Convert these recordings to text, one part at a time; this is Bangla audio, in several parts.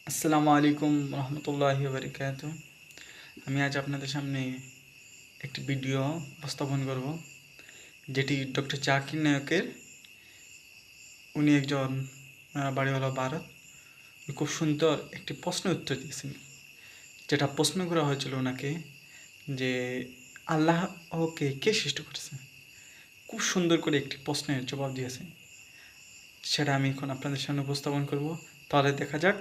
আসসালামু আলাইকুম রহমতুল্লাহি বারাকাতু। আমি আজ আপনাদের সামনে একটি ভিডিও উপস্থাপন করব, যেটি ডক্টর জাকির নায়কের। উনি একজন বাড়ি হলো ভারত। উনি খুব সুন্দর একটি প্রশ্নের উত্তর দিয়েছেন, যেটা প্রশ্ন করা হয়েছিল ওনাকে যে আল্লাহকে কে সৃষ্টি করেছে। খুব সুন্দর করে একটি প্রশ্নের জবাব দিয়েছেন, সেটা আমি এখন আপনাদের সামনে উপস্থাপন করব। তাহলে দেখা যাক।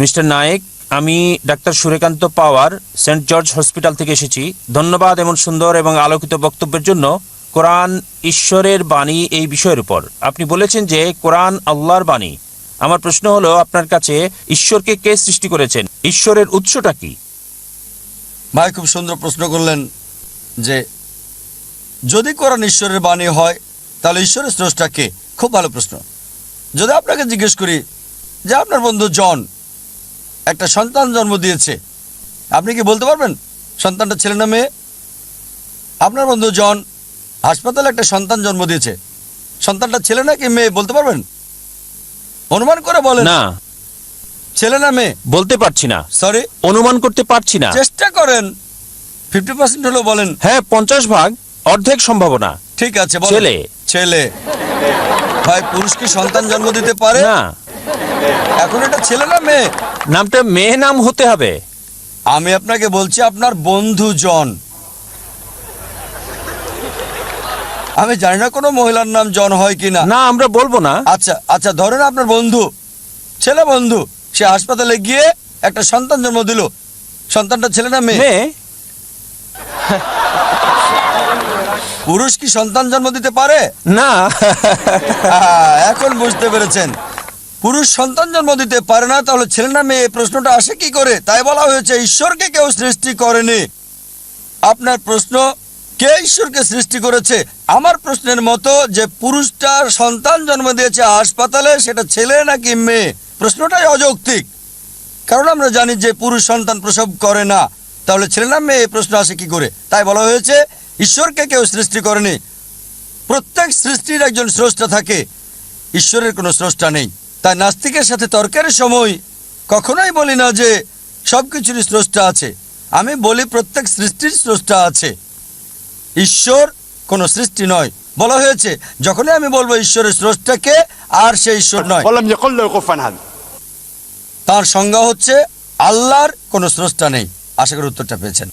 মিস্টার নায়েক, আমি ডাক্তার সুরেকান্ত পাওয়ার, সেন্ট জর্জ হসপিটাল থেকে এসেছি। ধন্যবাদ এমন সুন্দর এবং আলোকিত বক্তব্যের জন্য। কোরআন ঈশ্বরের বাণী এই বিষয়ের উপর আপনি বলেছেন যে কোরআন আল্লাহর বাণী। আমার প্রশ্ন হলো, আপনার কাছে ঈশ্বরকে কে সৃষ্টি করেছেন? ঈশ্বরের উৎসটা কি? ভাই খুব সুন্দর প্রশ্ন করলেন যে যদি কোরআন ঈশ্বরের বাণী হয় তাহলে ঈশ্বরের স্রষ্টা কে। খুব ভালো প্রশ্ন। যদি আপনাকে জিজ্ঞেস করি যে আপনার বন্ধু জন একটা সন্তান জন্ম দিয়েছে, আপনি কি বলতে পারবেন সন্তানটা ছেলে না মেয়ে? আপনার বন্ধু জন হাসপাতালে একটা সন্তান জন্ম দিয়েছে, সন্তানটা ছেলে নাকি মেয়ে বলতে পারবেন? অনুমান করে বলেন না, ছেলে না মেয়ে। বলতে পারছি না। সরি, অনুমান করতে পারছি না। চেষ্টা করেন। 50% হলো বলেন। হ্যাঁ, 50 ভাগ, অর্ধেক সম্ভাবনা। ঠিক আছে, বলেন। ছেলে। ছেলে। ভাই পুরুষ কি সন্তান জন্ম দিতে পারে? না। এখন এটা ছেলে না মেয়ে? নামটা মেয়ে নাম হতে হবে। আমি আপনাকে বলছি আপনার বন্ধু জন। আমি জানি না কোনো মহিলার নাম জন হয় কিনা। না, আমরা বলবো না। আচ্ছা আচ্ছা, ধরেন আপনার বন্ধু, ছেলে বন্ধু, সে হাসপাতালে গিয়ে একটা সন্তান জন্ম দিল। সন্তানটা ছেলে না মেয়ে? মেয়ে। পুরুষ কি সন্তান জন্ম দিতে পারে? না। এখন বুঝতে পেরেছেন, পুরুষ সন্তান জন্ম দিতে পারে না, তাহলে ছেলে না মেয়ে প্রশ্নটা আসে কি করে? তাই বলা হয়েছে ঈশ্বরকে কেউ সৃষ্টি করেনি। আপনার প্রশ্ন কে ঈশ্বরকে সৃষ্টি করেছে, আমার প্রশ্নের মতো যে পুরুষটা সন্তান জন্ম দিয়েছে হাসপাতালে, সেটা ছেলে নাকি মেয়ে, প্রশ্নটাই অযৌক্তিক। কারণ আমরা জানি যে পুরুষ সন্তান প্রসব করে না, তাহলে ছেলে না মেয়ে প্রশ্ন আসে কি করে? তাই বলা হয়েছে ঈশ্বরকে কেউ সৃষ্টি করেনি। প্রত্যেক সৃষ্টির একজন স্রষ্টা থাকে, ঈশ্বরের কোনো স্রষ্টা নেই। তাই নাস্তিকের সাথে তর্কের সময় কখনোই বলি না যে সব কিছুরই স্রষ্টা আছে। আমি বলি প্রত্যেক সৃষ্টির স্রষ্টা আছে, ঈশ্বর কোনো সৃষ্টি নয়। বলা হয়েছে যখনই আমি বলবো ঈশ্বরের স্রষ্টাকে, আর সেই ঈশ্বর নয়। তার সংজ্ঞা হচ্ছে আল্লাহর কোনো স্রষ্টা নেই। আশা করি উত্তরটা পেয়েছেন।